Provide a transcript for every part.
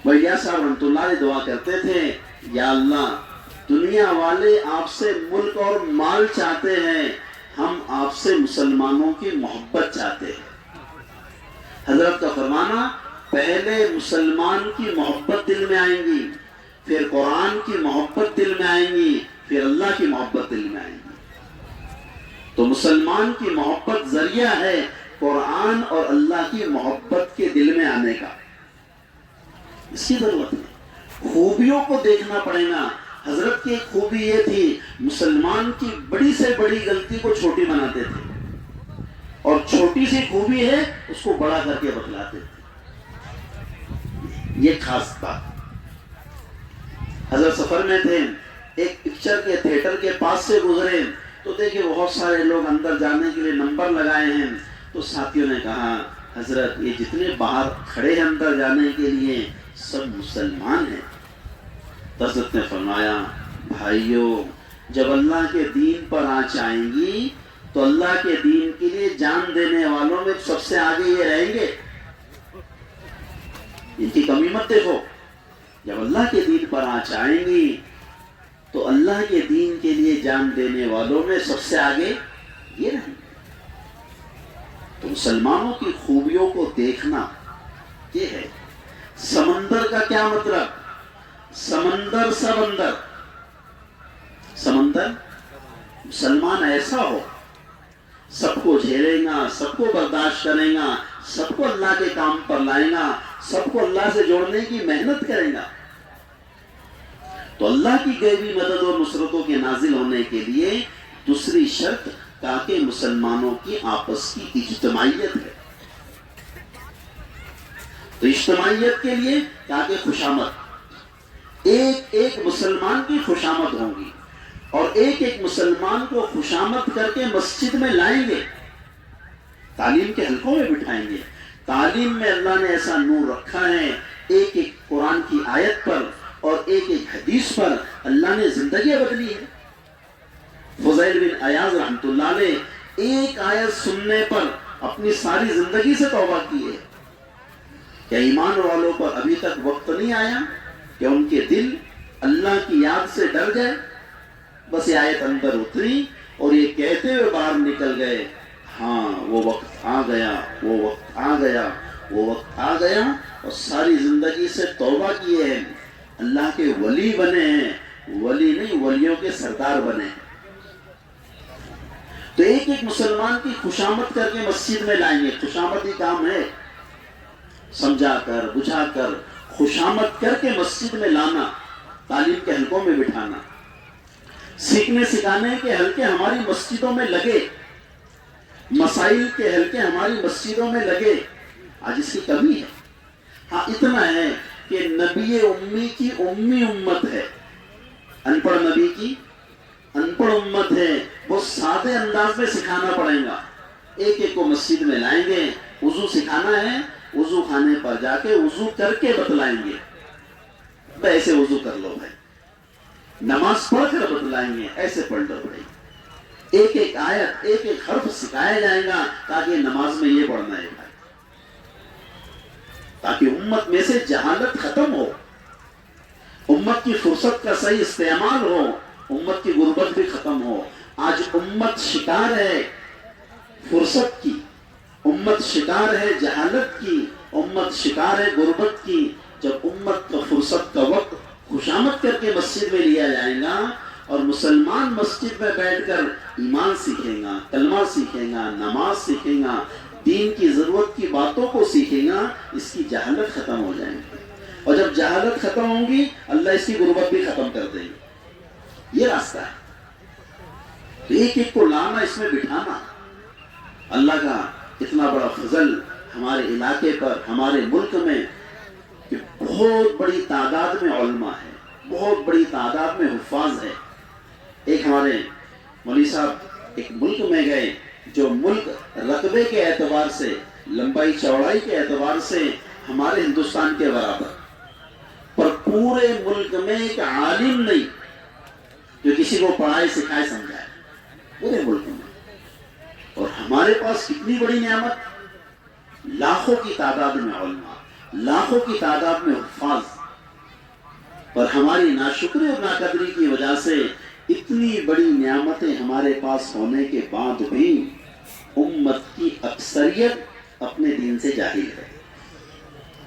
بھیا صاحب رحمۃ اللہ علیہ دعا کرتے تھے، یا اللہ دنیا والے آپ سے ملک اور مال چاہتے ہیں، ہم آپ سے مسلمانوں کی محبت چاہتے ہیں۔ حضرت کا فرمانا، پہلے مسلمان کی محبت دل میں آئیں گی، پھر قرآن کی محبت دل میں آئیں گی، پھر اللہ کی محبت دل میں آئیں گی۔ تو مسلمان کی محبت ذریعہ ہے قرآن اور اللہ کی محبت کے دل میں آنے کا۔ اس کی ضرورت ہے، خوبیوں کو دیکھنا پڑے گا۔ حضرت کی ایک خوبی یہ تھی، مسلمان کی بڑی سے بڑی غلطی کو چھوٹی بناتے تھے، اور چھوٹی سی خوبی ہے اس کو بڑا کر کے بتلاتے تھے۔ یہ خاص بات۔ حضرت سفر میں تھے، ایک پکچر کے تھیٹر کے پاس سے گزرے تو دیکھے بہت سارے لوگ اندر جانے کے لیے نمبر لگائے ہیں، تو ساتھیوں نے کہا حضرت یہ جتنے باہر کھڑے ہیں اندر جانے کے لیے سب مسلمان ہیں۔ حضرت نے فرمایا، بھائیو جب اللہ کے دین پر آنچ آئیں گی تو اللہ کے دین کے لیے جان دینے والوں میں سب سے آگے یہ رہیں گے، ان کی کمی مت دیکھو۔ جب اللہ کے دین پر آنچ آئیں گی تو اللہ کے دین کے لیے جان دینے والوں میں سب سے آگے یہ رہیں گے۔ تو مسلمانوں کی خوبیوں کو دیکھنا یہ ہے۔ سمندر کا کیا مطلب؟ سمندر سمندر، سمندر مسلمان ایسا ہو، سب کو جھیلے گا، سب کو برداشت کرے گا، سب کو اللہ کے کام پر لائے گا، سب کو اللہ سے جوڑنے کی محنت کرے گا۔ تو اللہ کی غیبی مدد اور نصرتوں کے نازل ہونے کے لیے دوسری شرط تاکہ مسلمانوں کی آپس کی اجتماعیت ہے۔ تو اجتماعیت کے لیے تاکہ خوشامد، ایک ایک مسلمان کی خوشامد ہوں گی، اور ایک ایک مسلمان کو خوشامد کر کے مسجد میں لائیں گے، تعلیم کے حلقوں میں بٹھائیں گے۔ تعلیم میں اللہ نے ایسا نور رکھا ہے، ایک ایک قرآن کی آیت پر اور ایک ایک حدیث پر اللہ نے زندگیاں بدلی ہے۔ فضیل بن عیاض رحمۃ اللہ علیہ ایک آیت سننے پر اپنی ساری زندگی سے توبہ کی ہے۔ کیا ایمان والوں پر ابھی تک وقت نہیں آیا کہ ان کے دل اللہ کی یاد سے ڈر گئے؟ بس یہ آیت اندر اتری اور یہ کہتے ہوئے باہر نکل گئے، ہاں وہ وقت آ گیا، وہ وقت آ گیا، وہ وقت آ گیا، اور ساری زندگی سے توبہ کیے ہیں، اللہ کے ولی بنے ہیں، ولی نہیں ولیوں کے سردار بنے ہیں۔ تو ایک ایک مسلمان کی خوشامد کر کے مسجد میں لائیں گے۔ خوشامد ہی کام ہے، سمجھا کر بجھا کر خوشامد کر کے مسجد میں لانا، تعلیم کے حلقوں میں بٹھانا، سیکھنے سکھانے کے حلقے ہماری مسجدوں میں لگے، مسائل کے حلقے ہماری مسجدوں میں لگے۔ آج اس کی کمی ہے۔ ہاں اتنا ہے کہ نبی امی کی امی امت ہے، ان پڑھ نبی کی ان پڑھ امت ہے، بہت سادے انداز میں سکھانا پڑے گا۔ ایک ایک کو مسجد میں لائیں گے، وضو سکھانا ہے، وضو خانے پر جا کے وضو کر کے بتلائیں گے، ایسے وضو کر لو بھائی، نماز پڑھ کر بتلائیں گے، ایسے پڑھ لو بھائی۔ ایک ایک آیت، ایک ایک حرف سکھایا جائے گا تاکہ نماز میں یہ پڑھنا ہے بھائی، تاکہ امت میں سے جہالت ختم ہو، امت کی فرصت کا صحیح استعمال ہو، امت کی غربت بھی ختم ہو۔ آج امت شکار ہے فرصت کی، امت شکار ہے جہالت کی، امت شکار ہے غربت کی۔ جب امت کا فرصت کا وقت خوشامد کر کے مسجد میں لیا جائے گا اور مسلمان مسجد میں بیٹھ کر ایمان سیکھیں گا، کلمہ سیکھیں گا، نماز سیکھیں گا، دین کی ضرورت کی باتوں کو سیکھیں گا، اس کی جہالت ختم ہو جائے گی، اور جب جہالت ختم ہوگی اللہ اس کی غربت بھی ختم کر دیں گے۔ یہ راستہ ہے۔ تو ایک ایک کو لانا، اس میں بٹھانا۔ اللہ کا اتنا بڑا فضل ہمارے علاقے پر، ہمارے ملک میں، کہ بہت بڑی تعداد میں علماء ہے، بہت بڑی تعداد میں حفاظ ہے۔ ایک ہمارے مولوی صاحب ایک ملک میں گئے جو ملک رقبے کے اعتبار سے، لمبائی چوڑائی کے اعتبار سے ہمارے ہندوستان کے برابر، پر پورے ملک میں ایک عالم نہیں جو کسی کو پڑھائے سکھائے سمجھائے، پورے ملک میں۔ اور ہمارے پاس کتنی بڑی نعمت، لاکھوں کی تعداد میں علماء، لاکھوں کی تعداد میں حفاظ، پر ہماری ناشکری اور ناقدری کی وجہ سے اتنی بڑی نعمتیں ہمارے پاس ہونے کے بعد بھی امت کی اکثریت اپنے دین سے جاہل ہے۔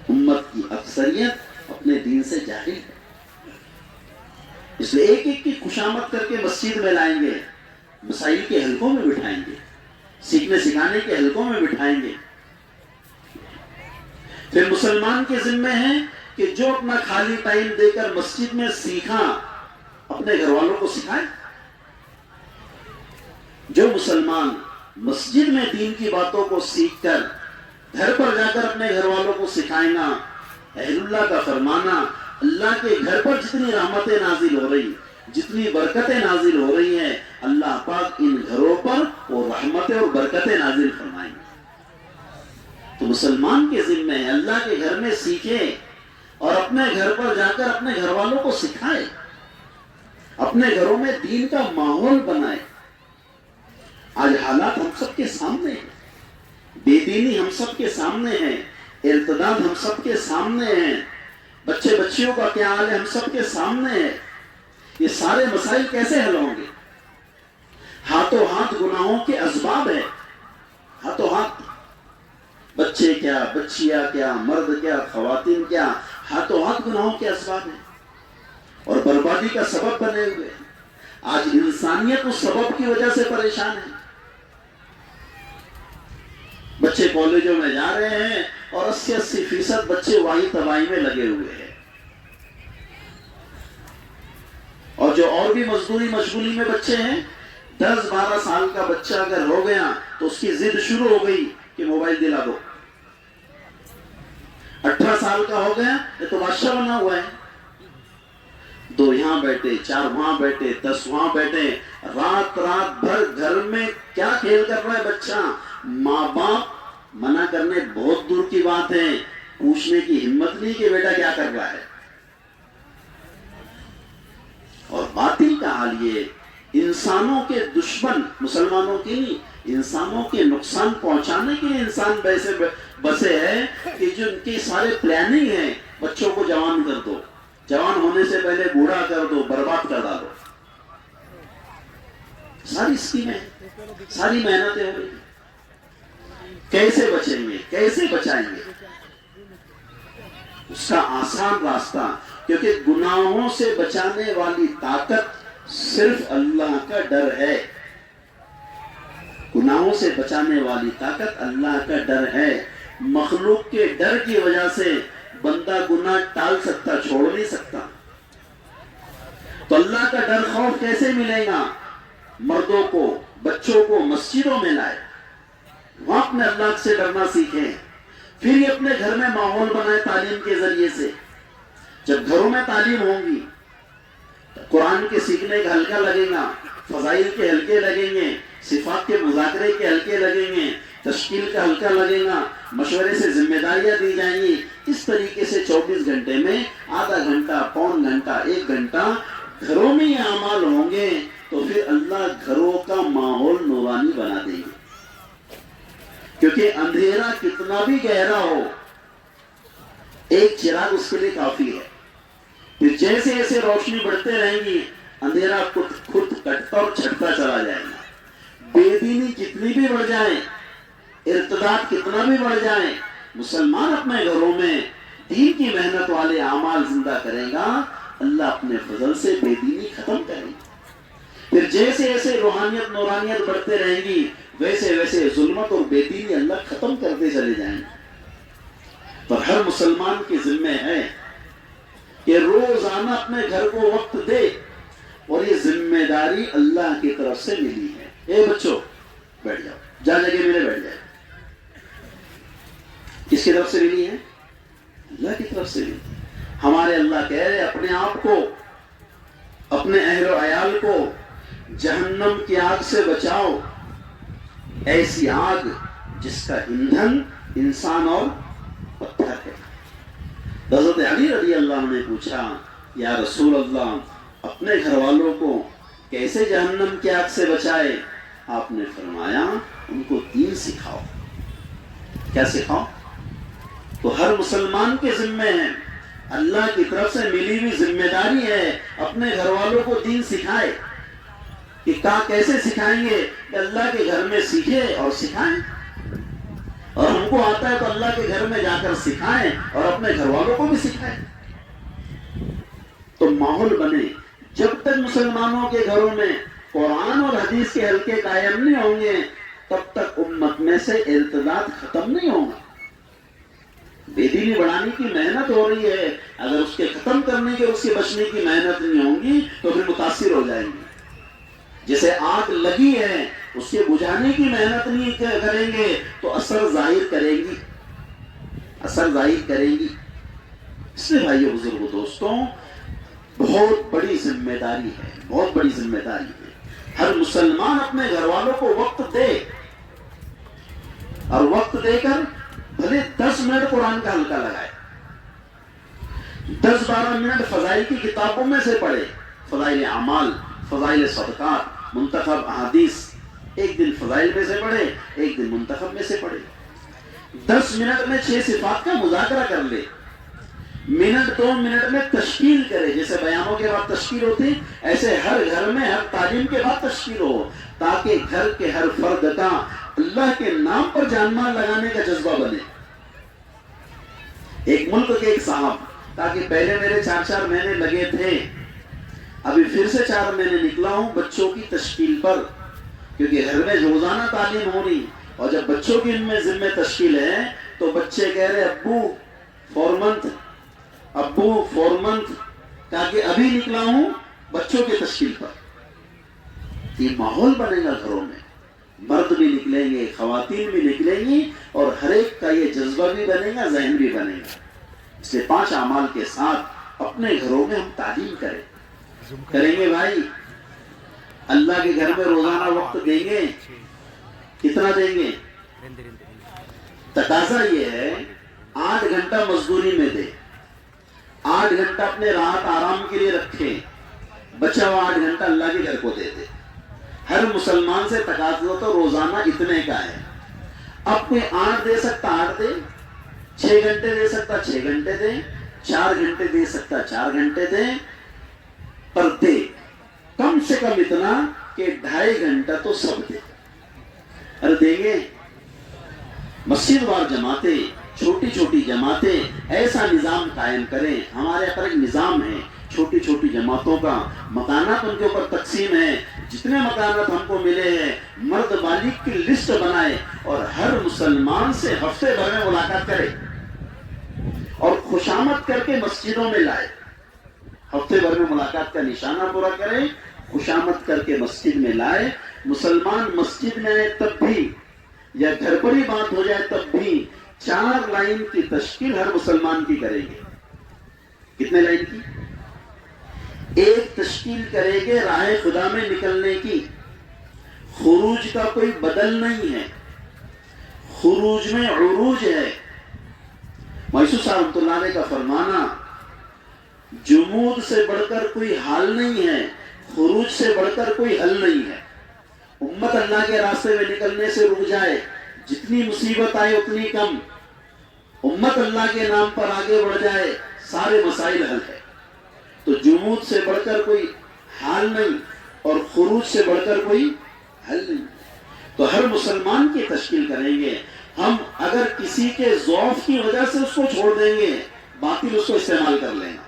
امت کی اکثریت اپنے دین سے جاہل ہے، اس لیے ایک ایک کی خوشامد کر کے مسجد میں لائیں گے، مسائل کے حلقوں میں بٹھائیں گے، سیکھنے سکھانے کے حلقوں میں بٹھائیں گے۔ پھر مسلمان کے ذمہ ہے کہ جو اپنا خالی ٹائم دے کر مسجد میں سیکھا اپنے گھر والوں کو سکھائے۔ جو مسلمان مسجد میں دین کی باتوں کو سیکھ کر گھر پر جا کر اپنے گھر والوں کو سکھائیں گا، اہل اللہ کا فرمانا، اللہ کے گھر پر جتنی رحمتیں نازل ہو رہی، جتنی برکتیں نازل ہو رہی ہیں، اللہ پاک ان گھروں پر وہ رحمتیں اور برکتیں نازل فرمائیں گے۔ تو مسلمان کے ذمہ ہے اللہ کے گھر میں سیکھے اور اپنے گھر پر جا کر اپنے گھر والوں کو سکھائے، اپنے گھروں میں دین کا ماحول بنائے۔ آج حالات ہم سب کے سامنے ہیں، بے دینی ہم سب کے سامنے ہے، ارتداد ہم سب کے سامنے ہے، بچے بچیوں کا کیا حال ہے ہم سب کے سامنے ہے۔ یہ سارے مسائل کیسے حل ہوں گے؟ ہاتھوں ہاتھ گناہوں کے اسباب ہیں، ہاتھوں ہاتھ، بچے کیا، بچیاں کیا، مرد کیا، خواتین کیا، ہاتھوں ہاتھ گناہوں کے اسباب ہیں اور بربادی کا سبب بنے ہوئے۔ آج انسانیت اس سبب کی وجہ سے پریشان ہے۔ بچے کالجوں میں جا رہے ہیں اور 80% بچے واہی تباہی میں لگے ہوئے ہیں، اور جو اور بھی مزدوری مشغولی میں بچے ہیں، 10-12 سال کا بچہ اگر ہو گیا تو اس کی ضد شروع ہو گئی کہ موبائل دلا دو۔ 18 سال کا ہو گیا، یہ تو بادشاہ بنا ہوا ہے، 2 یہاں بیٹھے، 4 وہاں بیٹھے، 10 وہاں بیٹھے، رات بھر گھر میں کیا کھیل کر رہا ہے بچہ؟ ماں باپ منع کرنے بہت دور کی بات ہے، پوچھنے کی ہمت نہیں کہ بیٹا کیا کر رہا ہے۔ اور باطل کا حال یہ، انسانوں کے دشمن، مسلمانوں کی نہیں، انسانوں کے نقصان پہنچانے کے لیے انسان ویسے بسے ہیں کہ جو ان کی سارے پلاننگ ہیں، بچوں کو جوان کر دو، جوان ہونے سے پہلے بوڑھا کر دو، برباد کر ڈالو، ساری اسکیمیں، ساری محنتیں ہو رہی ہیں۔ کیسے بچیں گے، کیسے بچائیں گے؟ اس کا آسان راستہ، کیونکہ گناہوں سے بچانے والی طاقت صرف اللہ کا ڈر ہے۔ گناہوں سے بچانے والی طاقت اللہ کا ڈر ہے۔ مخلوق کے ڈر کی وجہ سے بندہ گناہ ٹال سکتا، چھوڑ نہیں سکتا۔ تو اللہ کا ڈر خوف کیسے ملے گا؟ مردوں کو، بچوں کو مسجدوں میں لائے، وہاں اپنے اللہ سے ڈرنا سیکھیں، پھر یہ اپنے گھر میں ماحول بنائے تعلیم کے ذریعے سے۔ جب گھروں میں تعلیم ہوں گی، قرآن کے سیکھنے کا حلقہ لگے گا، فضائل کے حلقے لگیں گے، صفات کے مذاکرے کے حلقے لگیں گے، تشکیل کا حلقہ لگے گا، مشورے سے ذمہ داریاں دی جائیں گی۔ اس طریقے سے 24 گھنٹے میں آدھا گھنٹہ، پون گھنٹہ، 1 گھنٹہ گھروں میں یہ اعمال ہوں گے تو پھر اللہ گھروں کا ماحول نورانی بنا دیں گے۔ کیونکہ اندھیرا کتنا بھی گہرا ہو، ایک چراغ اس کے لیے کافی ہے۔ پھر جیسے جیسے روشنی بڑھتے رہیں گی، اندھیرا خود کٹتا اور چھٹتا چلا جائے گا۔ بے دینی کتنی بھی بڑھ جائے، ارتداد کتنا بھی بڑھ جائے، مسلمان اپنے گھروں میں دین کی محنت والے اعمال زندہ کرے گا، اللہ اپنے فضل سے بے دینی ختم کرے گا۔ پھر جیسے جیسے روحانیت نورانیت بڑھتے رہیں گی، ویسے ویسے ظلمت اور بے دینی اللہ ختم کرتے چلے جائیں گے۔ پر ہر مسلمان کے ذمہ ہے کہ روزانہ اپنے گھر کو وقت دے، اور یہ ذمہ داری اللہ کی طرف سے ملی ہے۔ اے بچوں بیٹھ جاؤ، جا جگہ میرے بیٹھ جائے، کس کی طرف سے ملی ہے؟ اللہ کی طرف سے ملی۔ ہمارے اللہ کہہ رہے اپنے آپ کو، اپنے اہل و عیال کو جہنم کی آگ سے بچاؤ، ایسی آگ جس کا ایندھن انسان اور پتھر ہے۔ حضرت علی رضی اللہ عنہ نے پوچھا، یا رسول اللہ، اپنے گھر والوں کو کیسے جہنم کی آگ سے بچائے؟ آپ نے فرمایا ان کو دین سکھاؤ۔ کیا سکھاؤ؟ تو ہر مسلمان کے ذمے ہے، اللہ کی طرف سے ملی ہوئی ذمہ داری ہے اپنے گھر والوں کو دین سکھائے۔ کہ کیسے سکھائیں گے؟ کہ اللہ کے گھر میں سیکھے اور سکھائیں، اور ہم کو آتا ہے تو اللہ کے گھر میں جا کر سکھائیں اور اپنے گھر والوں کو بھی سکھائیں۔ تو ماحول بنے۔ جب تک مسلمانوں کے گھروں میں قرآن اور حدیث کے حلقے قائم نہیں ہوں گے تب تک امت میں سے ارتداد ختم نہیں ہوگا۔ بے دینی بڑھانے کی محنت ہو رہی ہے، اگر اس کے ختم کرنے کے، اس کے بچنے کی محنت نہیں ہوگی تو پھر متاثر ہو جائیں گے۔ جیسے آگ لگی ہے، اس کے بجھانے کی محنت نہیں کریں گے تو اثر ظاہر کرے گی، اثر ظاہر کرے گی۔ اس لیے بھائیو بزرگو دوستوں، بہت بڑی ذمہ داری ہے، بہت بڑی ذمہ داری ہے۔ ہر مسلمان اپنے گھر والوں کو وقت دے، اور وقت دے کر بھلے 10 منٹ قرآن کا حلقہ لگائے، 10-12 منٹ فضائل کی کتابوں میں سے پڑھے، فضائل اعمال، فضائل صدقات، منتخب احادیث، ایک دن فضائل میں سے پڑھے، ایک دن منتخب میں سے پڑھے۔ 10 منٹ میں 6 صفات کا مذاکرہ کر لے، منٹ 2 منٹ میں تشکیل کرے، جیسے بیانوں کے بعد تشکیل ہوتی ایسے ہر گھر میں ہر تعلیم کے بعد تشکیل ہو، تاکہ گھر کے ہر فرد کا اللہ کے نام پر جان مال لگانے کا جذبہ بنے۔ ایک ملک کے ایک صاحب، تاکہ پہلے میرے 4 مہینے لگے تھے، ابھی پھر سے 4 مہینے نکلا ہوں بچوں کی تشکیل پر، کیونکہ گھر میں روزانہ تعلیم ہو رہی، اور جب بچوں کی ان میں ذمہ تشکیل ہے تو بچے کہہ رہے ابو 4 منتھ، ابو 4 منتھ، کہا کہ ابھی نکلا ہوں بچوں کی تشکیل پر۔ یہ ماحول بنے گا گھروں میں، مرد بھی نکلیں گے، خواتین بھی نکلیں گی، اور ہر ایک کا یہ جذبہ بھی بنے گا، ذہن بھی بنے گا۔ اس لیے 5 اعمال کے ساتھ اپنے گھروں میں ہم تعلیم کریں گے بھائی۔ اللہ کے گھر میں روزانہ وقت دیں گے، کتنا دیں گے؟ تقاضا یہ ہے 8 گھنٹہ مزدوری میں دے، 8 گھنٹہ اپنے راحت آرام کے لیے رکھے، بچا ہوا 8 گھنٹہ اللہ کے گھر کو دے دے۔ ہر مسلمان سے تقاضا تو روزانہ اتنے کا ہے۔ اب کوئی 8 دے سکتا 8 دے، 6 گھنٹے دے سکتا 6 گھنٹے دے، 4 گھنٹے دے سکتا 4 گھنٹے دے، پر دے کم سے کم اتنا کہ 2.5 گھنٹہ تو سب دے۔ ارے دیں گے؟ مسجد وار جماعتیں، چھوٹی چھوٹی جماعتیں، ایسا نظام قائم کریں۔ ہمارے پر ایک نظام ہے چھوٹی چھوٹی جماعتوں کا، مکانات ان کے اوپر تقسیم ہے، جتنے مکانات ہم کو ملے ہیں مرد بالغ کی لسٹ بنائے، اور ہر مسلمان سے ہفتے بھر میں ملاقات کرے اور خوشامد کر کے مسجدوں میں لائے۔ ہفتے بھر میں ملاقات کا نشانہ پورا کرے، خوشامد کر کے مسجد میں لائے۔ مسلمان مسجد میں آئے تب بھی، یا گھر پر ہی بات ہو جائے تب بھی 4 لائن کی تشکیل ہر مسلمان کی کریں گے۔ کتنے لائن کی؟ ایک تشکیل کریں گے راہ خدا میں نکلنے کی۔ خروج کا کوئی بدل نہیں ہے، خروج میں عروج ہے۔ مایوس صاحب رحمۃ اللہ علیہ کا فرمانا، جمود سے بڑھ کر کوئی حال نہیں ہے، خروج سے بڑھ کر کوئی حل نہیں ہے۔ امت اللہ کے راستے میں نکلنے سے رک جائے، جتنی مصیبت آئے اتنی کم، امت اللہ کے نام پر آگے بڑھ جائے، سارے مسائل حل ہے۔ تو جمود سے بڑھ کر کوئی حال نہیں، اور خروج سے بڑھ کر کوئی حل نہیں۔ تو ہر مسلمان کی تشکیل کریں گے ہم۔ اگر کسی کے ضعف کی وجہ سے اس کو چھوڑ دیں گے، باطل اس کو استعمال کر لیں گا۔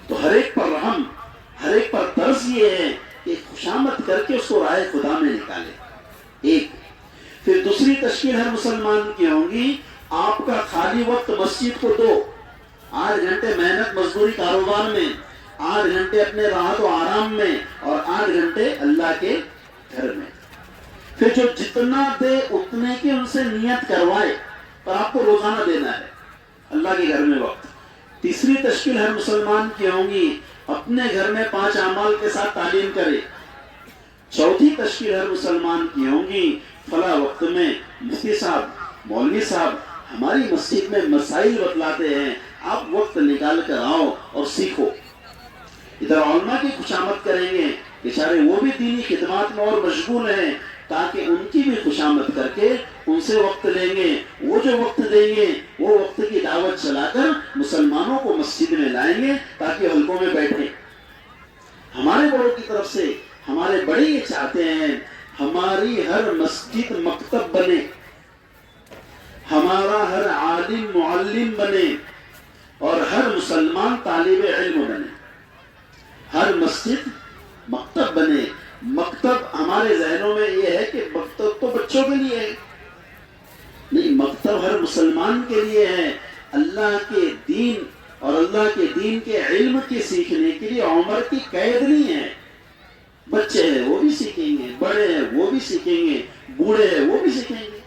تو ہر ایک پر رحم، ہر ایک پر ترس یہ ہے کہ خوشامد کر کے اس کو راہ خدا میں نکالے۔ ایک پھر دوسری تشکیل ہر مسلمان کی ہوگی، آپ کا خالی وقت مسجد کو دو، 8 گھنٹے محنت مزدوری کاروبار میں، 8 گھنٹے اپنے راحت و آرام میں، اور 8 گھنٹے اللہ کے گھر میں۔ پھر جو جتنا دے اتنے کی ان سے نیت کروائے، پر آپ کو روزانہ دینا ہے اللہ کے گھر میں وقت۔ تیسری تشکیل ہر مسلمان کی ہوگی، اپنے گھر میں 5 اعمال کے ساتھ تعلیم کرے۔ چوتھی تشکیل ہر مسلمان کی ہوگی، فلاں وقت میں مفتی صاحب، مولوی صاحب ہماری مسجد میں مسائل بتلاتے ہیں، آپ وقت نکال کر آؤ اور سیکھو۔ ادھر علماء کی خوشامد کریں گے، بیچارے وہ بھی دینی خدمات میں اور مشغول ہیں، تاکہ ان کی بھی خوشامد کر کے ان سے وقت لیں گے، وہ جو وقت دیں گے وہ وقت کی دعوت چلا کر مسلمانوں کو مسجد میں لائیں گے تاکہ حلقوں میں بیٹھیں۔ ہمارے بڑوں کی طرف سے ہمارے بڑے یہ چاہتے ہیں ہماری ہر مسجد مکتب بنے، ہمارا ہر عالم معلم بنے اور ہر مسلمان طالب علم بنے، ہر مسجد مکتب بنے۔ مکتب ہمارے ذہنوں میں یہ ہے کہ مکتب تو بچوں کے لیے ہے، نہیں، مکتب ہر مسلمان کے لیے ہے۔ اللہ کے دین اور اللہ کے دین کے علم کی سیکھنے کے لیے عمر کی قید نہیں ہے۔ بچے ہیں وہ بھی سیکھیں گے، بڑے ہیں وہ بھی سیکھیں گے، بوڑھے ہیں وہ بھی سیکھیں گے۔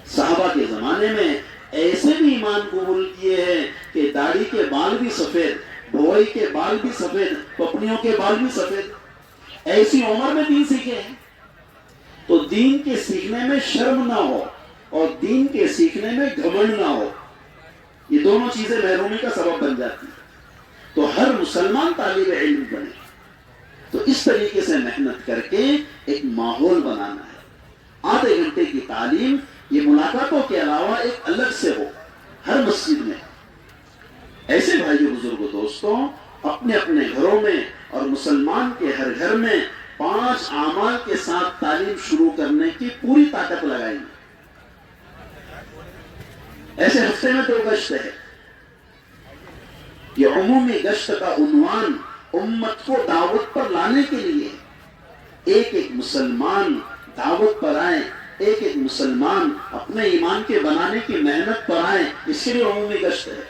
صحابہ کے زمانے میں ایسے بھی ایمان قبول کیے ہیں کہ داڑھی کے بال بھی سفید، بھوئی کے بال بھی سفید، پپڑیوں کے بال بھی سفید، ایسی عمر میں دین سیکھے ہیں۔ تو دین کے سیکھنے میں شرم نہ ہو اور دین کے سیکھنے میں گھمنڈ نہ ہو، یہ دونوں چیزیں محرومی کا سبب بن جاتی ہیں۔ تو ہر مسلمان طالب علم بنے، تو اس طریقے سے محنت کر کے ایک ماحول بنانا ہے۔ آدھے گھنٹے کی تعلیم یہ ملاقاتوں کے علاوہ ایک الگ سے ہو ہر مسجد میں۔ ایسے بھائیوں بزرگوں دوستوں اپنے اپنے گھروں میں اور مسلمان کے ہر گھر میں 5 اعمال کے ساتھ تعلیم شروع کرنے کی پوری طاقت لگائیں گے۔ ایسے ہفتے میں 2 گشت ہے، یہ عمومی گشت کا عنوان امت کو دعوت پر لانے کے لیے، ایک ایک مسلمان دعوت پر آئے، ایک ایک مسلمان اپنے ایمان کے بنانے کی محنت پر آئے، اس کے لیے عمومی گشت ہے۔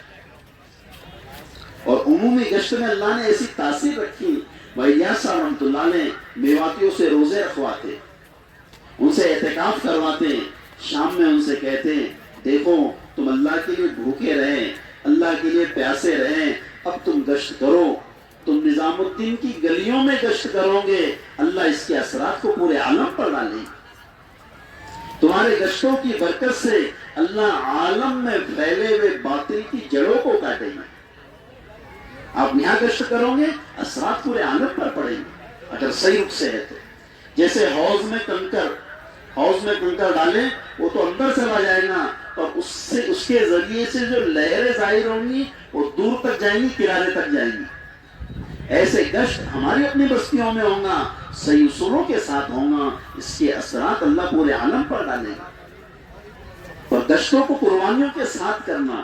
اور عمومی گشت میں اللہ نے ایسی تاثیر رکھی، الیاس صاحب رحمۃ اللہ علیہ میواتیوں سے روزے رکھواتے، ان سے اعتکاف کرواتے، شام میں ان سے کہتے دیکھو تم اللہ کے لیے بھوکے رہیں، اللہ کے لیے پیاسے رہیں، اب تم گشت کرو، تم نظام الدین کی گلیوں میں گشت کرو گے، اللہ اس کے اثرات کو پورے عالم پر ڈالیں، تمہارے گشتوں کی برکت سے اللہ عالم میں پھیلے ہوئے باطل کی جڑوں کو کاٹیں گے۔ آپ یہاں گشت کرو گے اثرات پورے عالم پر پڑیں گے اگر صحیح رخ سے ہے تو۔ جیسے حوض میں کنکر ڈالیں وہ تو اندر چلا جائے گا، اور اس کے ذریعے سے جو لہریں ظاہر ہوں گی وہ دور تک جائیں گی، کنارے تک جائیں گی۔ ایسے گشت ہماری اپنی بستیوں میں ہوں گا، صحیح اصولوں کے ساتھ ہوں گا، اس کے اثرات اللہ پورے عالم پر ڈالیں گا۔ اور گشتوں کو قربانیوں کے ساتھ کرنا،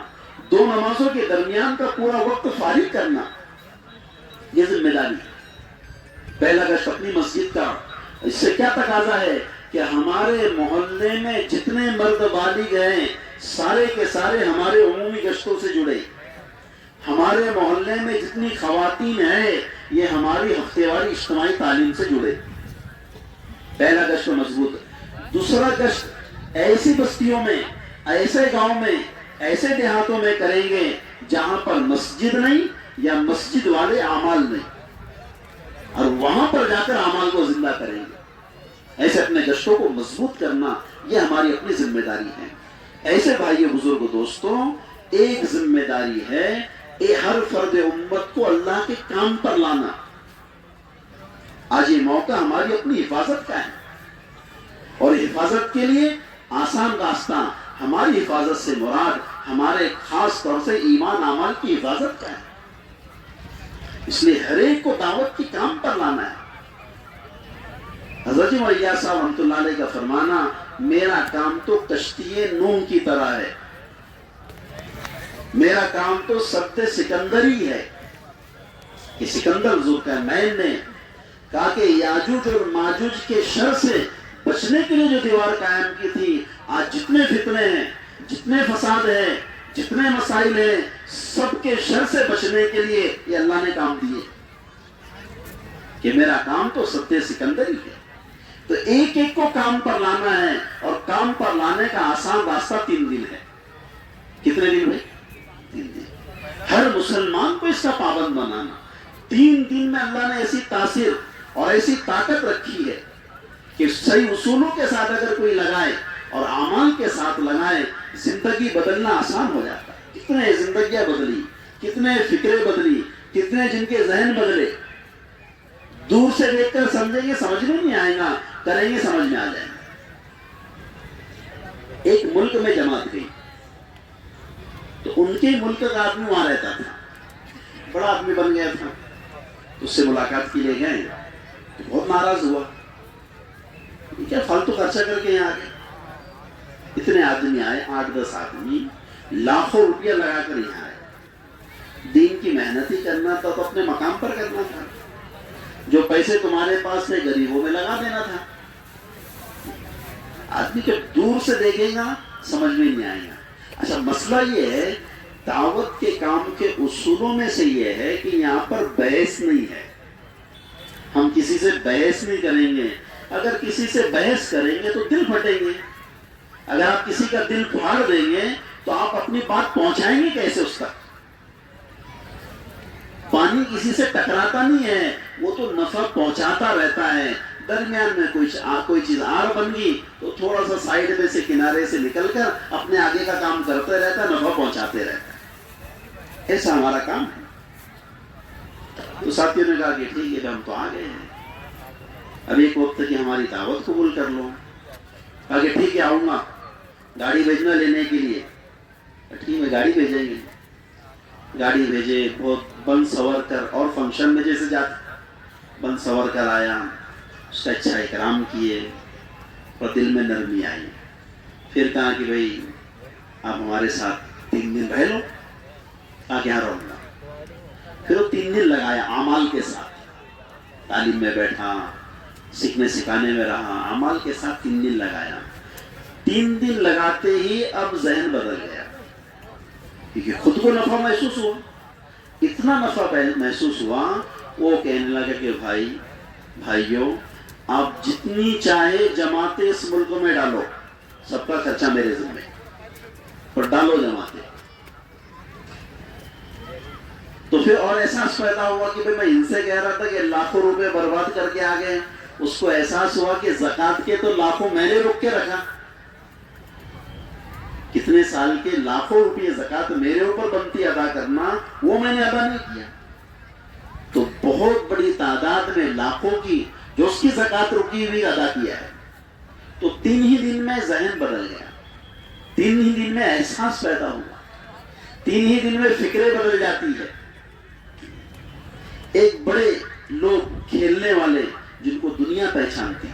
2 نمازوں کے درمیان کا پورا وقت فارغ کرنا، یہ ذمہ داری ہے۔ پہلا گشت اپنی مسجد کا، اس سے کیا تقاضا ہے کہ ہمارے محلے میں جتنے مرد بالغ ہیں سارے کے سارے ہمارے عمومی گشتوں سے جڑے، ہمارے محلے میں جتنی خواتین ہیں یہ ہماری ہفتے واری اجتماعی تعلیم سے جڑے۔ پہلا گشت مضبوط۔ دوسرا گشت ایسی بستیوں میں، ایسے گاؤں میں، ایسے دیہاتوں میں کریں گے جہاں پر مسجد نہیں یا مسجد والے اعمال نہیں، اور وہاں پر جا کر اعمال کو زندہ کریں گے۔ ایسے اپنے گشتوں کو مضبوط کرنا یہ ہماری اپنی ذمہ داری ہے۔ ایسے بھائیو بزرگ دوستوں ایک ذمہ داری ہے ہر فرد امت کو اللہ کے کام پر لانا۔ آج یہ موقع ہماری اپنی حفاظت کا ہے، اور حفاظت کے لیے آسان راستہ، ہماری حفاظت سے مراد ہمارے خاص طور سے ایمان اعمال کی حفاظت کا ہے، اس لیے ہر ایک کو دعوت کی کام پر لانا ہے۔ حضرت الیاس صاحب رحمۃ اللہ علیہ کا فرمانا، میرا کام تو کشتی نوح کی طرح ہے، میرا کام تو سد سکندر ہی ہے، کہ سکندر ذوالقرنین نے کہا کہ یاجوج اور ماجوج کے شر سے بچنے کے لیے جو دیوار قائم کی تھی، آج جتنے فتنے ہیں، جتنے فساد ہیں، جتنے مسائل ہیں، سب کے شر سے بچنے کے لیے یہ اللہ نے کام دیے، کہ میرا کام تو سد سکندر ہی ہے۔ تو ایک ایک کو کام پر لانا ہے، اور کام پر لانے کا آسان راستہ 3 دن ہے۔ کتنے دن ہوئے؟ 3 دن۔ ہر مسلمان کو اس کا پابند بنانا۔ 3 دن میں اللہ نے ایسی تاثیر اور ایسی طاقت رکھی ہے کہ صحیح اصولوں کے ساتھ اگر کوئی لگائے اور اعمال کے ساتھ لگائے، زندگی بدلنا آسان ہو جاتا ہے۔ کتنے زندگیاں بدلی، کتنے فکریں بدلی، کتنے جن کے ذہن بدلے۔ دور سے دیکھ کر سمجھیں گے سمجھ میں نہیں آئے گا، کریں گے سمجھ میں آ جائے گا۔ ایک ملک میں جماعت گئی تو ان کے ملک کا آدمی وہاں رہتا تھا، بڑا آدمی بن گیا تھا، اس سے ملاقات کے لیے گئے تو بہت ناراض ہوا، یہ کیا فالتو خرچہ کر کے یہاں آ گئے۔ اتنے آدمی آئے، 8-10 آدمی، لاکھوں روپیہ لگا کر یہاں آئے۔ دین کی محنت ہی کرنا تھا تو اپنے مقام پر کرنا تھا، جو پیسے تمہارے پاس تھے غریبوں میں لگا دینا تھا۔ آدمی جب دور سے دیکھے گا سمجھ میں نہیں آئے گا۔ اچھا مسئلہ یہ ہے، دعوت کے کام کے اصولوں میں سے یہ ہے کہ یہاں پر بحث نہیں ہے، ہم کسی سے بحث نہیں کریں گے۔ اگر کسی سے بحث کریں گے تو دل پھٹیں گے، اگر آپ کسی کا دل پھاڑ دیں گے تو آپ اپنی بات پہنچائیں گے کیسے اس تک؟ پانی کسی سے ٹکراتا نہیں ہے، وہ تو نفع پہنچاتا رہتا ہے۔ درمیان میں کوئی چیز آڑ بن گئی تو تھوڑا سا سائیڈ میں سے کنارے سے نکل کر اپنے آگے کا کام کرتے رہتا ہے، نفع پہنچاتے رہتا ہے۔ ایسا ہمارا کام ہے۔ تو ساتھیوں نے کہا کہ ٹھیک ہے ہم تو آ گئے ہیں، اب ایک وقت کی ہماری دعوت قبول کر لو۔ کہا کہ ٹھیک ہے آؤں گا، گاڑی بھیجنا لینے کے لیے۔ ٹھیک ہے گاڑی بھیجیں گے۔ گاڑی بھیجے، بہت بن سور کر، اور فنکشن میں جیسے جاتے بن سور کر آیا، اس کا اچھا اکرام کیے اور دل میں نرمی آئی۔ پھر کہا کہ بھائی آپ ہمارے ساتھ 3 دن رہ لو۔ کہا کہ ہاں رہوں گا۔ پھر وہ 3 دن لگایا اعمال کے ساتھ، تعلیم میں بیٹھا، سیکھنے سکھانے میں رہا، اعمال کے ساتھ 3 دن لگایا۔ 3 دن لگاتے ہی اب ذہن بدل گیا، کیونکہ خود کو نفع محسوس ہوا، اتنا نفع محسوس ہوا، وہ کہنے لگا کہ بھائیوں آپ جتنی چاہے جماعتیں اس ملک میں ڈالو، سب کا خرچہ میرے ذمہ، اور ڈالو جماعتیں۔ تو پھر اور احساس پیدا ہوا کہ میں ان سے کہہ رہا تھا کہ لاکھوں روپے برباد کر کے آ گئے، اس کو احساس ہوا کہ زکوٰۃ کے تو لاکھوں میں نے روک کے رکھا، کتنے سال کے لاکھوں روپے زکوٰۃ میرے اوپر بنتی ادا کرنا، وہ میں نے ادا نہیں کیا۔ تو بہت بڑی تعداد میں لاکھوں کی جو اس کی زکوٰۃ رکی ہوئی ادا کیا ہے۔ تو 3 ہی دن میں ذہن بدل گیا، 3 ہی دن میں احساس پیدا ہوا، 3 ہی دن میں فکریں بدل جاتی ہے۔ ایک بڑے لوگ کھیلنے والے جن کو دنیا پہچانتی،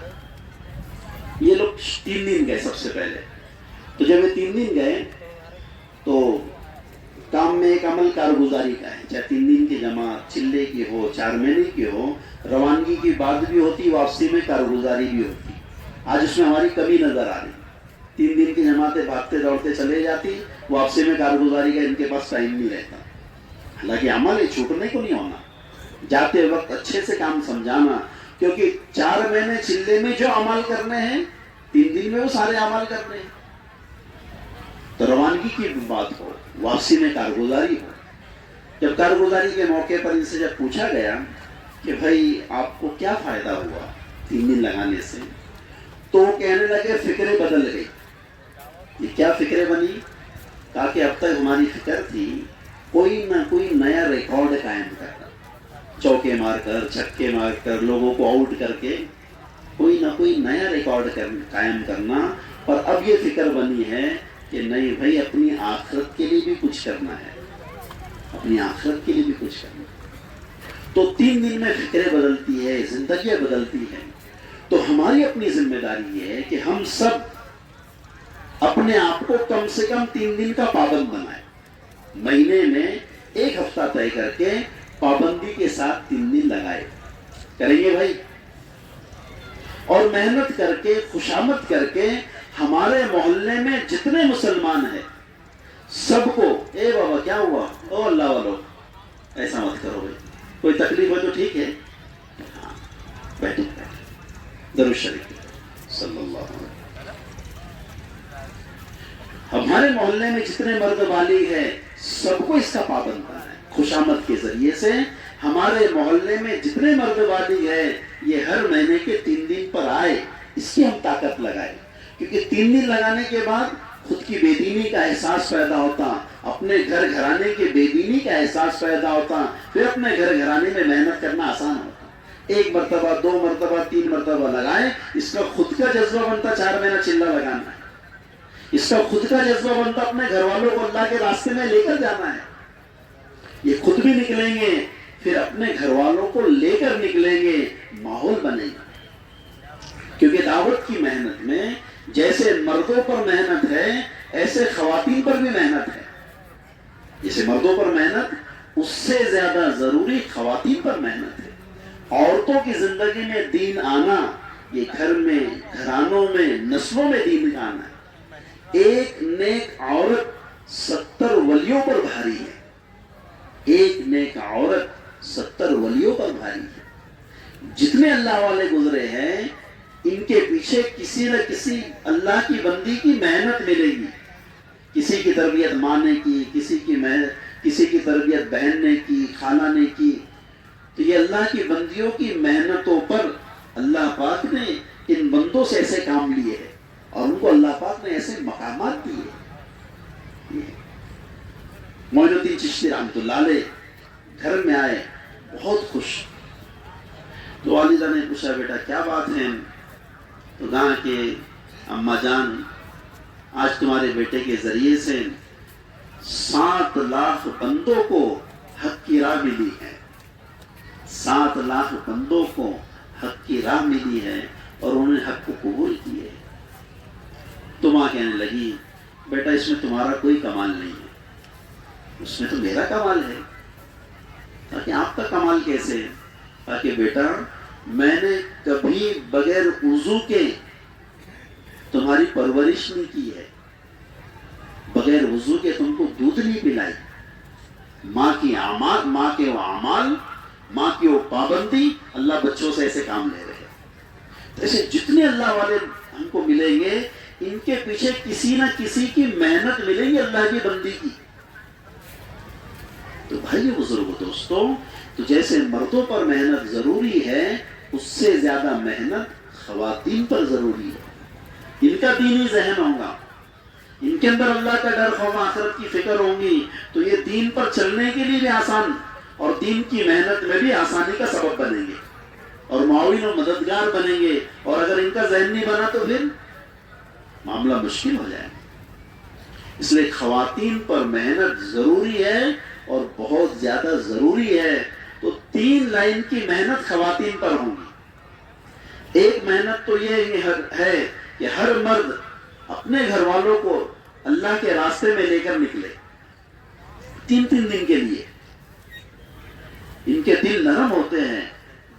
یہ لوگ 3 دن گئے سب سے پہلے۔ تو جب یہ 3 دن گئے تو کام میں ایک عمل کارگزاری کا ہے، چاہے 3 دن کی جماعت چلے کی ہو، 4 مہینے کی ہو، روانگی کی بات بھی ہوتی، واپسی میں کارگزاری بھی ہوتی۔ آج اس میں ہماری کمی نظر آ رہی، 3 دن کی جماعتیں بھاگتے دوڑتے چلے جاتی، واپسی میں کارگزاری کا ان کے پاس ٹائم نہیں رہتا۔ حالانکہ عمل ہے، چھوٹنے کو نہیں ہونا، جاتے وقت اچھے سے کام سمجھانا، کیونکہ 4 مہینے چلے میں جو عمل کرنے ہیں 3 دن میں وہ سارے عمل کرنے ہیں۔ تو روانگی کی بات ہو، واپسی میں کارگزاری ہو۔ جب کارگزاری کے موقع پر ان سے جب پوچھا گیا کہ بھائی آپ کو کیا فائدہ ہوا 3 دن لگانے سے، تو وہ کہنے لگے فکریں بدل گئی۔ یہ کیا فکریں بنی؟ کہا کہ اب تک ہماری فکر تھی کوئی نہ کوئی نیا ریکارڈ قائم کرنا، چوکے مار کر، چھکے مار کر، لوگوں کو آؤٹ کر کے کوئی نہ کوئی نیا ریکارڈ قائم کرنا۔ اور اب یہ فکر بنی ہے کہ نہیں بھائی اپنی آخرت کے لیے بھی کچھ کرنا ہے، اپنی آخرت کے لیے بھی کچھ کرنا ہے۔ تو 3 دن میں فکریں بدلتی ہے، زندگیاں بدلتی ہیں۔ تو ہماری اپنی ذمہ داری یہ ہے کہ ہم سب اپنے آپ کو کم سے کم 3 دن کا پابند بنائیں، مہینے میں 1 ہفتہ طے کر کے پابندی کے ساتھ 3 دن لگائے، کریں گے بھائی؟ اور محنت کر کے، خوشامد کر کے، ہمارے محلے میں جتنے مسلمان ہیں سب کو، اے بابا کیا ہوا، او اللہ والو ایسا مت کرو بھائی، کوئی تکلیف ہے تو ٹھیک ہے، ہاں بیٹھے درود شریف صلی اللہ علیہ وسلم۔ ہمارے محلے میں جتنے مرد بالغ ہیں سب کو اس کا پابند بنانا ہے۔ خوشامد کے ذریعے سے ہمارے محلے میں جتنے مرد بالغ ہیں یہ ہر مہینے کے 3 دن پر آئے، اس کی ہم طاقت لگائیں، کیونکہ 3 دن لگانے کے بعد خود کی بے دینی کا احساس پیدا ہوتا، اپنے گھر گھرانے کے بے دینی کا احساس پیدا ہوتا، پھر اپنے گھر گھرانے میں محنت کرنا آسان ہوتا۔ ایک مرتبہ، 2 مرتبہ، 3 مرتبہ لگائے، اس کا خود کا جذبہ بنتا 4 مہینہ چلہ لگانا ہے، اس کا خود کا جذبہ بنتا اپنے گھر والوں کو اللہ کے راستے میں لے کر جانا ہے. یہ خود بھی نکلیں گے، پھر اپنے گھر والوں کو لے کر نکلیں گے، ماحول بنے گا. کیونکہ دعوت کی محنت میں جیسے مردوں پر محنت ہے ایسے خواتین پر بھی محنت ہے. جیسے مردوں پر محنت، اس سے زیادہ ضروری خواتین پر محنت ہے. عورتوں کی زندگی میں دین آنا، یہ گھر میں، گھرانوں میں، نسلوں میں دین آنا ہے. ایک نیک عورت 70 ولیوں پر بھاری ہے. ایک نیک عورت 70 ولیوں پر بھاری ہے. جتنے اللہ والے گزرے ہیں ان کے پیچھے کسی نہ کسی اللہ کی بندی کی محنت ملے گی. کسی کی تربیت ماں نے کی، کسی کی تربیت بہن نے کی، خالہ نے کی. تو یہ اللہ کی بندیوں کی محنتوں پر اللہ پاک نے ان بندوں سے ایسے کام لیے ہیں اور ان کو اللہ پاک نے ایسے مقامات دیے. معین الدین چشتی رحمۃ اللہ علیہ گھر میں آئے بہت خوش. تو والدہ نے پوچھا بیٹا کیا بات ہے؟ تو کہا کہ اماں جان آج تمہارے بیٹے کے ذریعے سے 7 لاکھ بندوں کو حق کی راہ ملی ہے. 7 لاکھ بندوں کو حق کی راہ ملی ہے اور انہوں نے حق کو قبول کیے. تو ماں کہنے لگی بیٹا اس میں تمہارا کوئی کمال نہیں ہے، اس میں تو میرا کمال ہے. تاکہ آپ کا کمال کیسے؟ تاکہ بیٹا میں نے کبھی بغیر وضو کے تمہاری پرورش نہیں کی ہے، بغیر وضو کے تم کو دودھ نہیں پلائی. ماں کے وہ اعمال، ماں کی وہ پابندی، اللہ بچوں سے ایسے کام لے رہے ہیں. ایسے جتنے اللہ والے ہم کو ملیں گے ان کے پیچھے کسی نہ کسی کی محنت ملیں گی اللہ کی بندی کی. تو بھائی بزرگ دوستوں، تو جیسے مردوں پر محنت ضروری ہے اس سے زیادہ محنت خواتین پر ضروری ہے. ان کا دینی ذہن ہوگا، ان کے اندر اللہ کا ڈر، خوف آخرت کی فکر ہوں گی، تو یہ دین پر چلنے کے لیے بھی آسان اور دین کی محنت میں بھی آسانی کا سبب بنیں گے اور معاون و مددگار بنیں گے. اور اگر ان کا ذہن نہیں بنا تو پھر معاملہ مشکل ہو جائے. اس لیے خواتین پر محنت ضروری ہے اور بہت زیادہ ضروری ہے. تو 3 لائن کی محنت خواتین پر ہوں گی. ایک محنت تو یہ ہے کہ ہر مرد اپنے گھر والوں کو اللہ کے راستے میں لے کر نکلے 3 دن کے لیے. ان کے دل نرم ہوتے ہیں،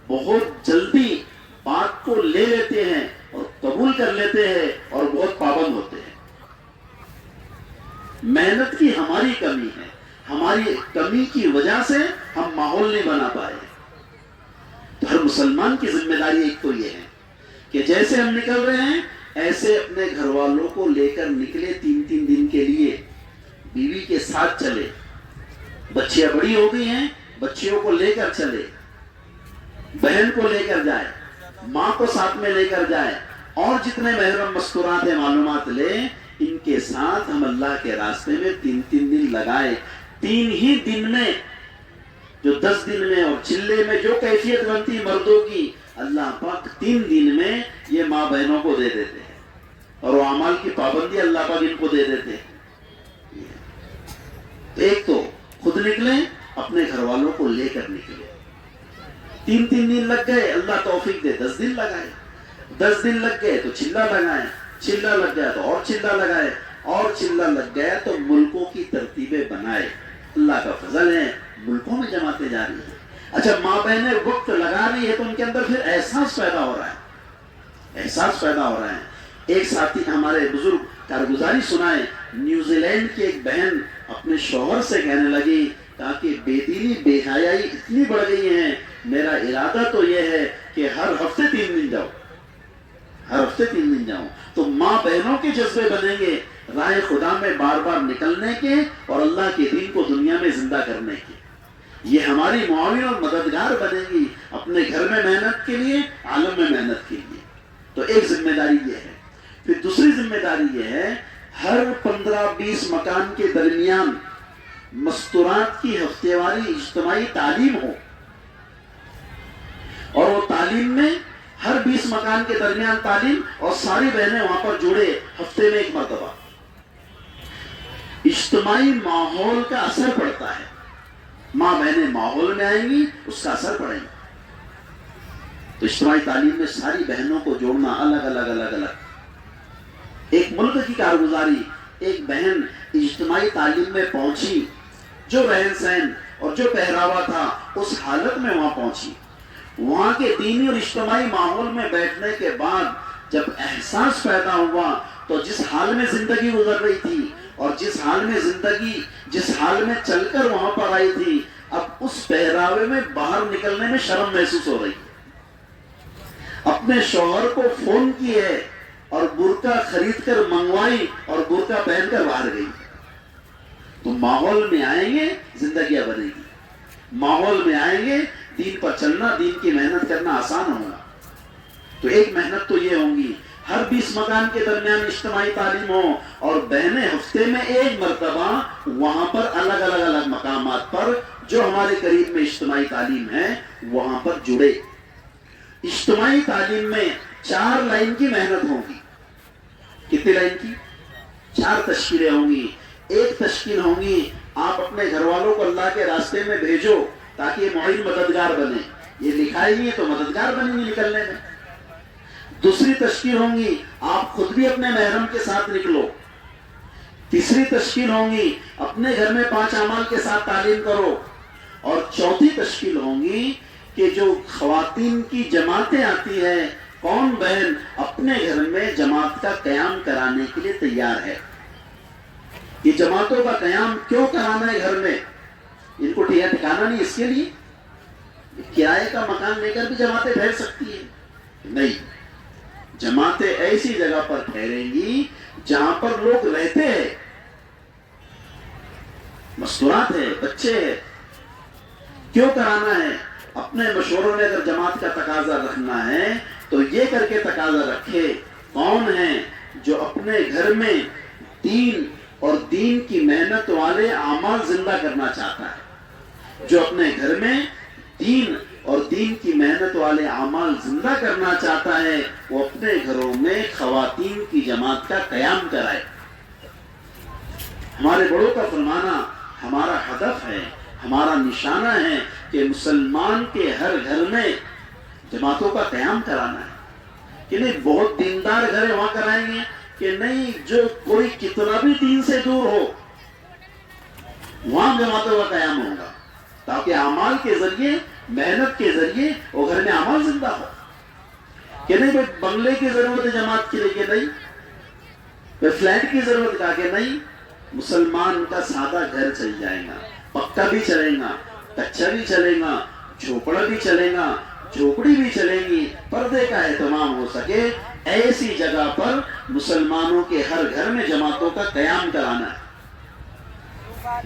بہت جلدی بات کو لے لیتے ہیں اور قبول کر لیتے ہیں اور بہت پابند ہوتے ہیں. محنت کی ہماری کمی ہے، ہماری کمی کی وجہ سے ہم ماحول نہیں بنا پائے. تو ہر مسلمان کی ذمہ داری ایک تو یہ ہے کہ جیسے ہم نکل رہے ہیں ایسے اپنے گھر والوں کو لے کر نکلے 3 دن کے لیے. بیوی کے ساتھ چلے، بچیاں بڑی ہو گئی ہیں بچیوں کو لے کر چلے، بہن کو لے کر جائے، ماں کو ساتھ میں لے کر جائے، اور جتنے محرم مستورات ہیں معلومات لے، ان کے ساتھ ہم اللہ کے راستے میں 3 دن لگائے. 3 ہی دن میں جو 10 دن میں اور چلے میں جو کیفیت بنتی مردوں کی، اللہ پاک 3 دن میں یہ ماں بہنوں کو دے دیتے ہیں اور وہ اعمال کی پابندی اللہ پاک ان کو دے دیتے ہیں. ایک تو خود نکلیں، اپنے گھر والوں کو لے کر نکلے. 3 دن لگ گئے، اللہ توفیق دے 10 دن لگائے. 10 دن لگ گئے تو چلہ لگائے، چلہ لگ گیا تو اور چلہ لگائے، اور چلہ لگ گیا تو ملکوں کی ترتیبیں بنائے. اللہ کا فضل ہے ملکوں میں جماعتیں جا رہی ہیں. اچھا ماں بہنیں وقت لگا رہی ہے تو ان کے اندر پھر احساس پیدا ہو رہا ہے، احساس پیدا ہو رہا ہے. ایک ساتھی ہمارے بزرگ کارگزاری سنائے، نیوزی لینڈ کی ایک بہن اپنے شوہر سے کہنے لگی تاکہ بے دینی بے حیائی اتنی بڑھ گئی ہیں، میرا ارادہ تو یہ ہے کہ ہر ہفتے 3 دن جاؤ، ہر ہفتے 3 دن جاؤ. تو ماں بہنوں کے جذبے بنیں گے راہ خدا میں بار بار نکلنے کے اور اللہ کے دین کو دنیا میں زندہ کرنے کے. یہ ہماری معاون اور مددگار بنے گی اپنے گھر میں محنت کے لیے، عالم میں محنت کے لیے. تو ایک ذمہ داری یہ ہے. پھر دوسری ذمہ داری یہ ہے ہر 15-20 مکان کے درمیان مستورات کی ہفتے واری اجتماعی تعلیم ہو، اور وہ تعلیم میں ہر 20 مکان کے درمیان تعلیم اور ساری بہنیں وہاں پر جڑے ہفتے میں 1 مرتبہ. اجتماعی ماحول کا اثر پڑتا ہے. ماں بہنیں ماحول میں آئیں گی اس کا اثر پڑے گا. تو اجتماعی تعلیم میں ساری بہنوں کو جوڑنا الگ الگ الگ الگ. ایک ملک کی کارگزاری، ایک بہن اجتماعی تعلیم میں پہنچی، جو رہن سہن اور جو پہراوا تھا اس حالت میں وہاں پہنچی. وہاں کے دینی اور اجتماعی ماحول میں بیٹھنے کے بعد جب احساس پیدا ہوا تو جس حال میں زندگی گزر رہی تھی اور جس حال میں چل کر وہاں پر آئی تھی، اب اس پہراوے میں باہر نکلنے میں شرم محسوس ہو رہی. اپنے شوہر کو فون کی ہے اور برقع خرید کر منگوائی اور برقع پہن کر باہر گئی. تو ماحول میں آئیں گے زندگیاں بنے گی. ماحول میں آئیں گے دین پر چلنا، دین کی محنت کرنا آسان ہوگا. تو ایک محنت تو یہ ہوں گی ہر 20 مکان کے درمیان اجتماعی تعلیم ہو اور بہنیں ہفتے میں 1 مرتبہ وہاں پر الگ الگ الگ مقامات پر جو ہمارے قریب میں اجتماعی تعلیم ہے وہاں پر جڑے. اجتماعی تعلیم میں 4 لائن کی محنت ہوگی. کتنی لائن کی؟ 4 تشکیلیں ہوں گی. ایک تشکیل ہوں گی آپ اپنے گھر والوں کو اللہ کے راستے میں بھیجو تاکہ یہ معین مددگار بنے. یہ لکھائی نہیں ہے تو مددگار بنیں گے نکلنے میں. دوسری تشکیل ہوں گی آپ خود بھی اپنے محرم کے ساتھ نکلو. تیسری تشکیل ہوں گی اپنے گھر میں 5 اعمال کے ساتھ تعلیم کرو. اور چوتھی تشکیل ہوں گی کہ جو خواتین کی جماعتیں آتی ہیں، کون بہن اپنے گھر میں جماعت کا قیام کرانے کے لیے تیار ہے. یہ جماعتوں کا قیام کیوں کرانا ہے گھر میں؟ ان کو ٹھکانا نہیں. اس کے لیے کرائے کا مکان لے کر بھی جماعتیں ٹھہر سکتی ہیں؟ نہیں. جماعتیں ایسی جگہ پر ٹھہریں گی جہاں پر لوگ رہتے ہیں، مستورات ہے، بچے ہیں. کیوں کرانا ہے؟ اپنے مشوروں میں اگر جماعت کا تقاضا رکھنا ہے تو یہ کر کے تقاضا رکھے کون ہے جو اپنے گھر میں دین اور دین کی محنت والے اعمال زندہ کرنا چاہتا ہے. جو اپنے گھر میں دین اور دین کی محنت والے اعمال زندہ کرنا چاہتا ہے وہ اپنے گھروں میں خواتین کی جماعت کا قیام کرائے. ہمارے بڑوں کا فرمانا ہمارا ہدف ہے، ہمارا نشانہ ہے کہ مسلمان کے ہر گھر میں جماعتوں کا قیام کرانا ہے. کہ نہیں بہت دیندار گھر ہے وہاں کرائیں گے کہ نہیں جو کوئی کتنا بھی دین سے دور ہو وہاں جماعتوں کا قیام ہوگا تاکہ اعمال کے ذریعے، محنت کے ذریعے وہ گھر میں اعمال زندہ ہو. کہ نہیں بھائی بنگلے کی ضرورت ہے جماعت کے لیے، کہ نہیں بھائی فلیٹ کی ضرورت کا، کہ نہیں مسلمان کا سادہ گھر چل جائے گا، پکا بھی چلے گا، کچا بھی چلے گا، جھوپڑا بھی چلے گا، جھوپڑی بھی چلے گی، پردے کا اہتمام ہو سکے. ایسی جگہ پر مسلمانوں کے ہر گھر میں جماعتوں کا قیام کرانا ہے.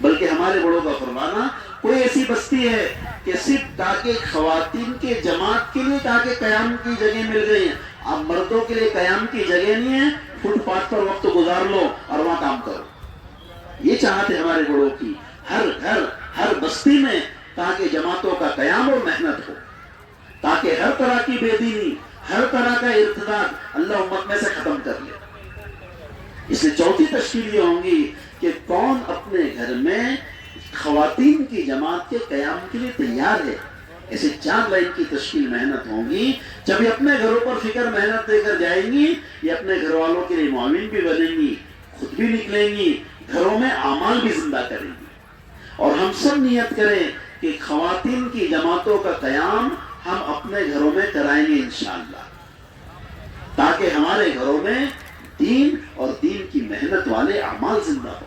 بلکہ ہمارے بڑوں کا فرمانا کوئی ایسی بستی ہے کہ صرف تاکہ خواتین کے جماعت کے لیے تاکہ قیام کی جگہ مل گئی ہیں، اب مردوں کے لیے قیام کی جگہ نہیں ہے، فٹ پاتھ پر وقت گزار لو اور وہاں کام کرو. یہ چاہت ہے ہمارے بڑوں کی ہر گھر ہر بستی میں تاکہ جماعتوں کا قیام اور محنت ہو، تاکہ ہر طرح کی بے دینی، ہر طرح کا ارتداد اللہ امت میں سے ختم کر لے. اس لیے چوتھی تشکیل یہ ہوں گی کہ کون اپنے گھر میں خواتین کی جماعت کے قیام کے لیے تیار ہے. ایسے 4 لائن کی تشکیل محنت ہوں گی. جب یہ اپنے گھروں پر فکر محنت دے کر جائیں گی یہ اپنے گھر والوں کے لیے معاون بھی بنیں گی، خود بھی نکلیں گی، گھروں میں اعمال بھی زندہ کریں گی. اور ہم سب نیت کریں کہ خواتین کی جماعتوں کا قیام ہم اپنے گھروں میں کرائیں گے انشاءاللہ، تاکہ ہمارے گھروں میں دین اور دین کی محنت والے اعمال زندہ ہوں.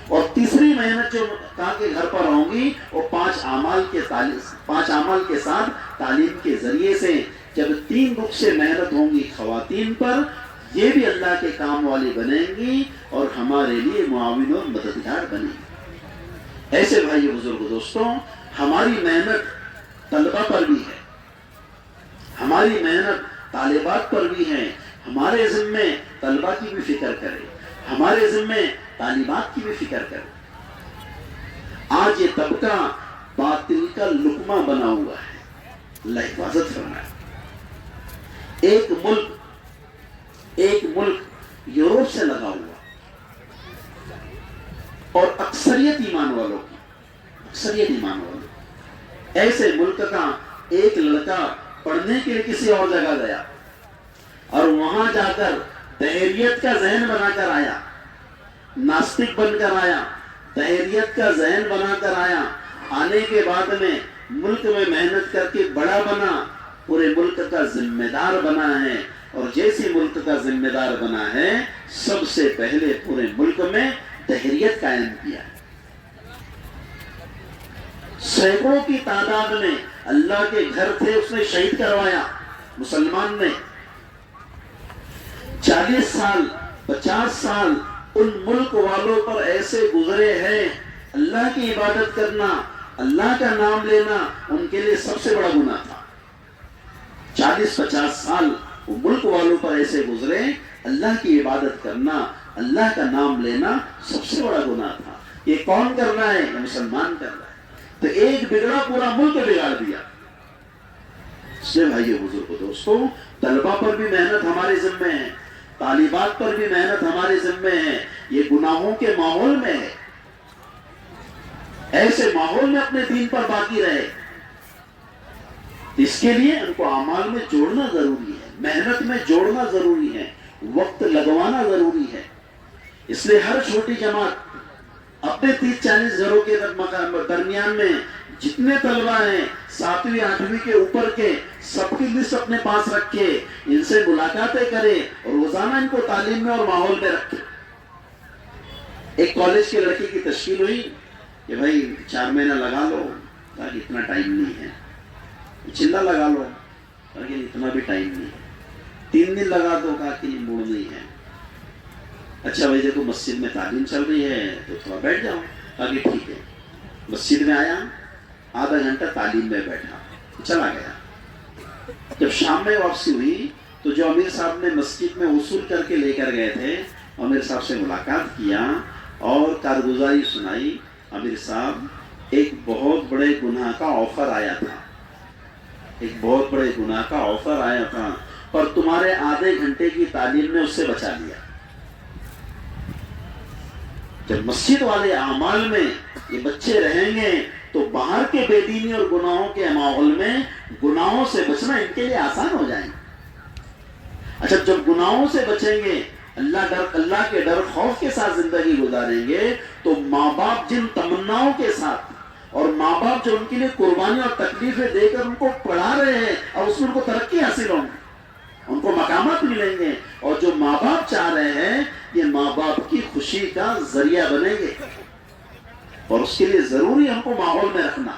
اور تیسری محنت جو تاکہ گھر پر ہوں گی وہ 5 اعمال کے ساتھ تعلیم کے ذریعے سے. جب 3 رخ سے محنت ہوں گی خواتین پر، یہ بھی اللہ کے کام والی بنیں گی اور ہمارے لیے معاون اور مددگار بنیں گی. ایسے بھائی بزرگ دوستوں، ہماری محنت طلبہ پر بھی ہے، ہماری محنت طالبات پر بھی ہے. ہمارے ذمے طلبہ کی بھی فکر کرے، ہمارے ذمے طالبات کی بھی فکر کرے. آج یہ طبقہ باطل کا لقمہ بنا ہوا ہے، اللہ حفاظت فرمائے. ایک ملک یورپ سے لگا ہوا اور اکثریت ایمان والوں ایسے ملک کا ایک لڑکا پڑھنے کے لیے کسی اور جگہ گیا اور وہاں جا کر دہریت کا ذہن بنا کر آیا، ناستک بن کر آیا، دہریت کا ذہن بنا کر آیا، آنے کے بعد میں ملک میں محنت کر کے بڑا بنا، پورے ملک کا ذمہ دار بنا ہے، اور جیسی ملک کا ذمہ دار بنا ہے سب سے پہلے پورے ملک میں دہریت قائم کیا ہے۔ سینکڑوں کی تعداد میں اللہ کے گھر تھے، اس نے شہید کروایا، مسلمان نے 40 سال 50 سال ان ملک والوں پر ایسے گزرے ہیں، اللہ کی عبادت کرنا، اللہ کا نام لینا ان کے لیے سب سے بڑا گناہ تھا۔ 40-50 سال وہ ملک والوں پر ایسے گزرے، اللہ کی عبادت کرنا، اللہ کا نام لینا سب سے بڑا گناہ تھا۔ یہ کون کر رہا ہے؟ یہ مسلمان کر رہا ہے۔ تو ایک بگڑا پورا ملک بگاڑ دیا۔ اس لیے بھائیو بزرگو دوستو، طلبہ پر بھی محنت ہمارے ذمہ ہے، طالبات پر بھی محنت ہمارے ذمہ ہے۔ یہ گناہوں کے ماحول میں ہے، ایسے ماحول میں اپنے دین پر باقی رہے، اس کے لیے ان کو اعمال میں جوڑنا ضروری ہے، محنت میں جوڑنا ضروری ہے، وقت لگوانا ضروری ہے۔ اس لیے ہر چھوٹی جماعت اپنے 30-40 گھروں کے درمیان میں جتنے طلبہ ہیں 7ویں 8ویں کے اوپر کے، سب کی لسٹ اپنے پاس رکھے، ان سے ملاقاتیں کرے اور روزانہ ان کو تعلیم میں اور ماحول میں رکھے۔ ایک کالج کے لڑکی کی تشکیل ہوئی کہ بھائی 4 مہینہ لگا لو، کہا کہ اتنا ٹائم نہیں ہے، چلا لگا لو، کہا کہ اتنا بھی ٹائم نہیں ہے، 3 دن لگا دو، کہا کہ موڑ نہیں ہے، اچھا بھائی دیکھو مسجد میں تعلیم چل رہی ہے تو تھوڑا بیٹھ جاؤ، کہا کہ ٹھیک ہے۔ مسجد میں آیا، آدھا گھنٹہ تعلیم میں بیٹھا، چلا گیا۔ جب شام میں واپسی ہوئی تو جو امیر صاحب نے مسجد میں وصول کر کے لے کر گئے تھے، امیر صاحب سے ملاقات کیا اور کارگزاری سنائی۔ امیر صاحب، ایک بہت بڑے گناہ کا آفر آیا تھا، ایک بہت بڑے گناہ کا آفر آیا تھا، اور تمہارے آدھے گھنٹے کی تعلیم نے اس سے بچا لیا۔ جب مسجد والے اعمال میں یہ بچے رہیں گے تو باہر کے بے دینی اور گناہوں کے ماحول میں گناہوں سے بچنا ان کے لیے آسان ہو جائیں گے۔ اچھا، جب گناہوں سے بچیں گے، اللہ کے ڈر خوف کے ساتھ زندگی گزاریں گے، تو ماں باپ جن تمناؤں کے ساتھ، اور ماں باپ جو ان کے لیے قربانی اور تکلیفیں دے کر ان کو پڑھا رہے ہیں اور اس میں ان کو ترقی حاصل ہوں گی، ان کو مقامات ملیں گے، اور جو ماں باپ چاہ رہے ہیں یہ ماں باپ کی خوشی کا ذریعہ بنیں گے، اور اس کے لیے ضروری ہم کو ماحول میں رکھنا۔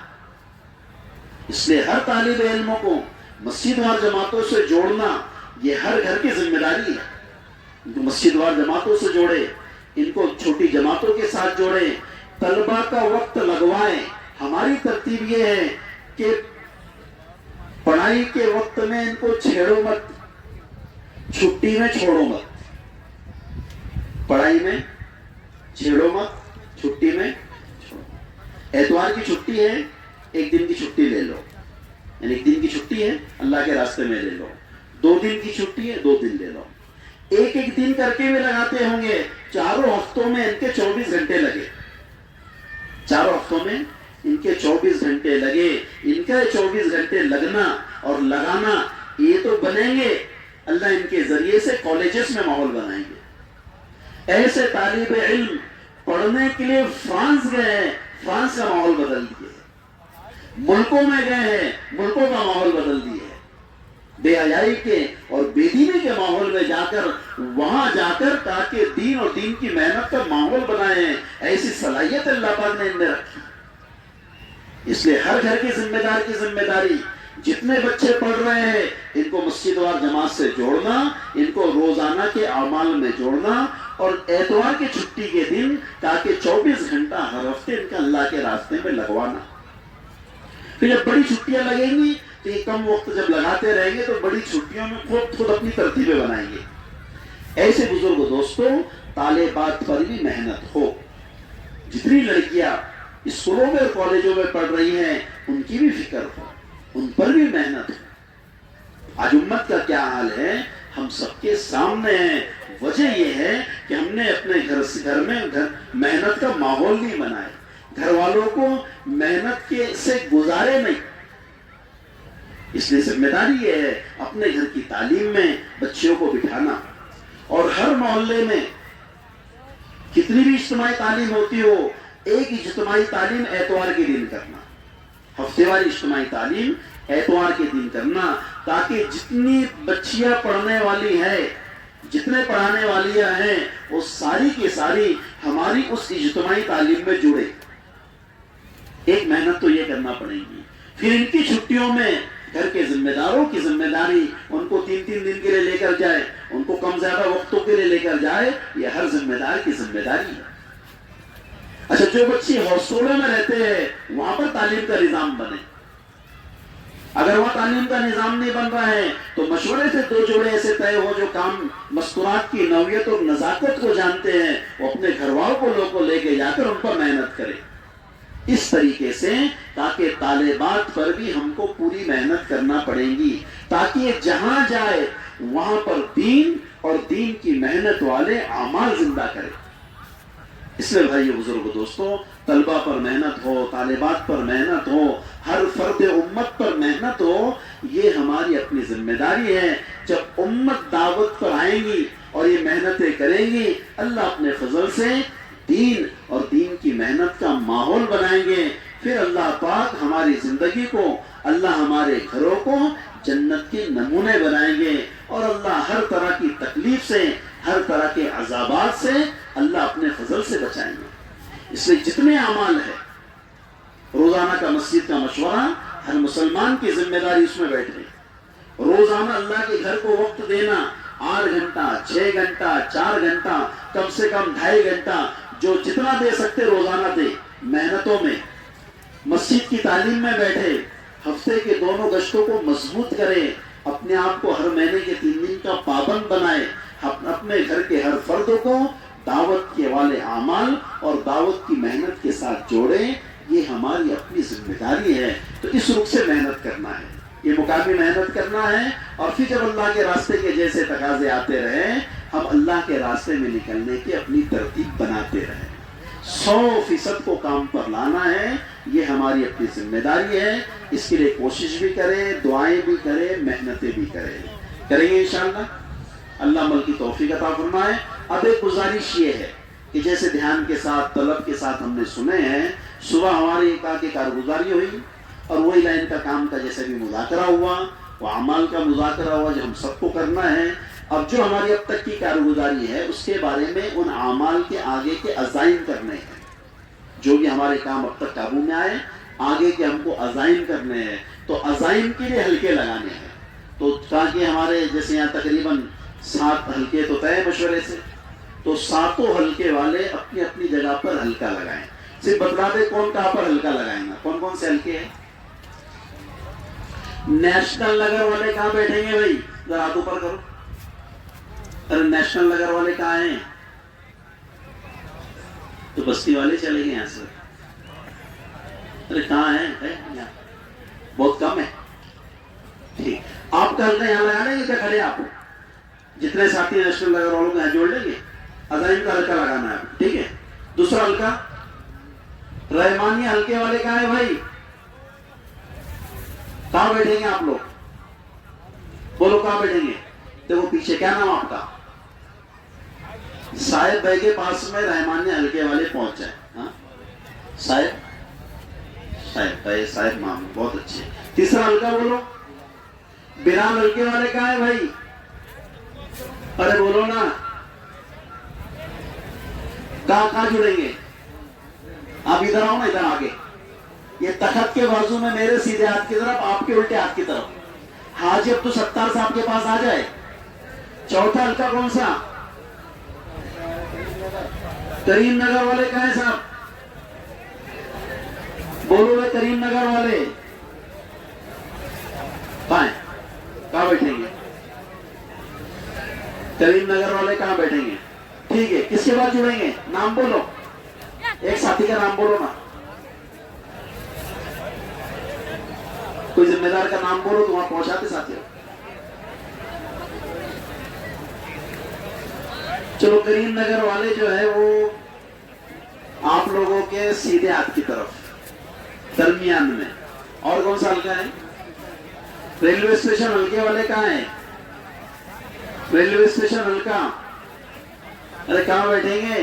اس لیے ہر طالب علموں کو مسجد وار جماعتوں سے جوڑنا یہ ہر گھر کی ذمہ داری ہے۔ ان کو مسجد وار جماعتوں سے جوڑے، ان کو چھوٹی جماعتوں کے ساتھ جوڑے، طلبہ کا وقت لگوائیں۔ ہماری ترتیب یہ ہے کہ پڑھائی کے وقت میں ان کو چھیڑو مت، چھٹی میں چھوڑو مت۔ پڑھائی میں چھیڑو مت، چھٹی میں چھوڑو۔ اتوار کی چھٹی ہے، 1 دن کی چھٹی لے لو، یعنی 1 دن کی چھٹی ہے اللہ کے راستے میں لے لو۔ 2 دن کی چھٹی ہے، 2 دن لے لو۔ ایک دن کر کے بھی لگاتے ہوں گے، چاروں ہفتوں میں ان کے 24 گھنٹے لگے، چاروں ہفتوں میں ان کے 24 گھنٹے لگے۔ ان کے 24 گھنٹے لگنا اور لگانا، یہ تو بنیں گے، اللہ ان کے ذریعے سے کالجز میں ماحول بنائیں گے۔ ایسے طالب علم پڑھنے کے لیے فرانس گئے ہیں، فرانس کا ماحول بدل دیے، ملکوں میں گئے ہیں، ملکوں کا ماحول بدل دیے، بے حیائی کے اور بے دینی کے ماحول میں جا کر، وہاں جا کر تاکہ دین اور دین کی محنت کا ماحول بنائے ہیں۔ ایسی صلاحیت اللہ پاک نے ان میں رکھی۔ اس لیے ہر گھر کی ذمہ دار کی ذمہ داری، جتنے بچے پڑھ رہے ہیں ان کو مسجد وار جماعت سے جوڑنا، ان کو روزانہ کے اعمال میں جوڑنا، اور اتوار کی چھٹی کے دن تاکہ 24 گھنٹہ ہر ہفتے ان کا اللہ کے راستے میں لگوانا۔ پھر جب بڑی چھٹیاں لگیں گی تو یہ کم وقت جب لگاتے رہیں گے تو بڑی چھٹیوں میں خود اپنی ترتیبیں بنائیں گے۔ ایسے بزرگ دوستوں، طالبات پر بھی محنت ہو۔ جتنی لڑکیاں اسکولوں میں اور کالجوں میں پڑھ رہی ہیں ان کی بھی فکر ہو، ان پر بھی محنت ہو۔ آج امت کا کیا حال ہے ہم سب کے سامنے ہے. وجہ یہ ہے کہ ہم نے اپنے گھر میں محنت کا ماحول نہیں بنایا, گھر والوں کو محنت کے سے گزارے نہیں. اس لیے ذمہ داری یہ ہے اپنے گھر کی تعلیم میں بچوں کو بٹھانا, اور ہر محلے میں کتنی بھی اجتماعی تعلیم ہوتی ہو, ایک اجتماعی تعلیم اتوار کے دن کرنا, ہفتے واری اجتماعی تعلیم اتوار کے دن کرنا, تاکہ جتنی بچیاں پڑھنے والی ہیں, جتنے پڑھانے والیاں ہیں, وہ ساری کی ساری ہماری اس اجتماعی تعلیم میں جڑے. ایک محنت تو یہ کرنا پڑے گی. پھر ان کی چھٹیوں میں گھر کے ذمہ داروں کی ذمہ داری, ان کو 3-3 دن کے لیے لے کر جائے, ان کو کم زیادہ وقتوں کے لیے لے کر جائے, یہ ہر ذمہ دار کی ذمہ داری ہے. اچھا, جو بچے ہاسٹلوں میں رہتے ہیں وہاں پر تعلیم کا نظام بنے. اگر وہاں تعلیم کا نظام نہیں بن رہا ہے تو مشورے سے 2 جوڑے ایسے طے ہو جو کام مستورات کی نوعیت اور نزاکت کو جانتے ہیں, وہ اپنے گھر والوں کو لوگوں کو لے کے جا کر ان پر محنت کرے. اس طریقے سے تاکہ طالبات پر بھی ہم کو پوری محنت کرنا پڑے گی, تاکہ جہاں جائے وہاں پر دین اور دین کی محنت والے اعمال زندہ کرے. اس لیے بھائی بزرگ دوستوں, طلبہ پر محنت ہو, طالبات پر محنت ہو, ہر فرد امت پر محنت ہو, یہ ہماری اپنی ذمہ داری ہے. جب امت دعوت پر آئیں گی اور یہ محنتیں کریں گی, اللہ اپنے فضل سے دین اور دین کی محنت کا ماحول بنائیں گے. پھر اللہ پاک ہماری زندگی کو, اللہ ہمارے گھروں کو جنت کے نمونے بنائیں گے, اور اللہ ہر طرح کی تکلیف سے, ہر طرح کے عذابات سے اللہ اپنے فضل سے بچائیں گے. اس لیے جتنے اعمال ہیں, روزانہ کا مسجد کا مشورہ, ہر مسلمان کی ذمہ داری اس میں بیٹھے. روزانہ اللہ کے گھر کو وقت دینا, 8 گھنٹہ, 6 گھنٹہ, 4 گھنٹہ, کم سے کم 2.5 گھنٹہ, جو جتنا دے سکتے روزانہ دے. محنتوں میں, مسجد کی تعلیم میں بیٹھے, ہفتے کے دونوں گشتوں کو مضبوط کرے, اپنے آپ کو ہر مہینے کے 3 دن کا پابند بنائے, اپنے گھر کے ہر فرد کو دعوت کے والے اعمال اور دعوت کی محنت کے ساتھ جوڑے. یہ ہماری اپنی ذمہ داری ہے. تو اس رخ سے محنت کرنا ہے, یہ مقامی محنت کرنا ہے. اور پھر جب اللہ کے راستے کے جیسے تقاضے آتے رہے, ہم اللہ کے راستے میں نکلنے کی اپنی ترتیب بناتے رہے. 100% کو کام پر لانا ہے, یہ ہماری اپنی ذمہ داری ہے. اس کے لیے کوشش بھی کریں, دعائیں بھی کریں, محنتیں بھی کریں گے انشاءاللہ. اللہ عمل کی توفیق عطا فرمائے. اب ایک گزارش یہ ہے کہ جیسے دھیان کے ساتھ, طلب کے ساتھ ہم نے سنے ہیں, صبح ہماری کارگزاری ہوئی اور وہی لائن کا کام کا جیسے بھی مذاکرہ ہوا, وہ اعمال کا مذاکرہ ہوا جو ہم سب کو کرنا ہے. اب جو ہماری اب تک کی کارگزاری ہے اس کے بارے میں ان اعمال کے آگے کے عزائم کرنے ہیں. جو بھی ہمارے کام اب تک قابو میں آئے, آگے کے ہم کو عزائم کرنے ہیں. تو عزائم کے لیے حلقے لگانے ہیں. تو تاکہ ہمارے جیسے یہاں تقریباً 7 حلقے تو طے مشورے سے, تو 7 حلقے والے اپنی اپنی جگہ پر حلقہ لگائیں. صرف بتلا دے کون کہاں پر حلقہ لگائیں گا, کون کون سے حلقے ہیں. نیشنل نگر والے کہاں بیٹھیں گے بھائی, ذرا ہاتھ اوپر کرو. ارے نیشنل نگر والے کہاں ہیں؟ تو بستی والے چلے گئے یہاں سے. ارے کہاں ہیں؟ بہت کم ہے. ٹھیک, آپ کا حلقہ یہاں لگا لیں گے کیا کھڑے آپ؟ جتنے ساتھی نیشنل نگر والوں کو یہاں جوڑ لیں گے, عزائم کا حلقہ لگانا ہے. ٹھیک ہے. دوسرا حلقہ رحمانی حلقے والے کہاں ہیں بھائی؟ کہاں بیٹھیں گے آپ لوگ؟ بولو کہاں بیٹھیں گے؟ دیکھو پیچھے, کیا نام آپ کا؟ صاحب بھائی کے پاس میں رحمانی حلقے والے پہنچ جائیں. ہاں صاحب بھائی, صاحب مام, بہت اچھے. تیسرا حلقہ بولو. بلال حلقے والے کہاں ہیں بھائی؟ ارے بولو نا, کہاں جڑیں گے آپ؟ ادھر آؤ نا, ادھر آگے. یہ تخت کے بازو میں میرے سیدھے ہاتھ کی طرف, آپ کے الٹے ہاتھ کی طرف حاجی عبدالستار صاحب کے پاس آ جائے. چوتھا حلقہ کون سا؟ کریم نگر والے کہاں ہیں صاحب؟ بولو بھائی, کریم نگر والے کہاں بیٹھیں گے؟ کریم نگر والے کہاں بیٹھیں گے؟ ٹھیک ہے. کس کے بعد جڑیں گے؟ نام بولو, ایک ساتھی کا نام بولو نا. کوئی ذمہ دار کا نام بولو تو وہاں پہنچاتے ساتھی. چلو کریم نگر والے جو ہے وہ آپ لوگوں کے سیدھے ہاتھ کی طرف درمیان میں. اور کون سا حلقہ ہے؟ ریلوے اسٹیشن حلقے والے کہاں ہیں؟ ریلوے اسٹیشن حلقہ. ارے کہاں بیٹھیں گے؟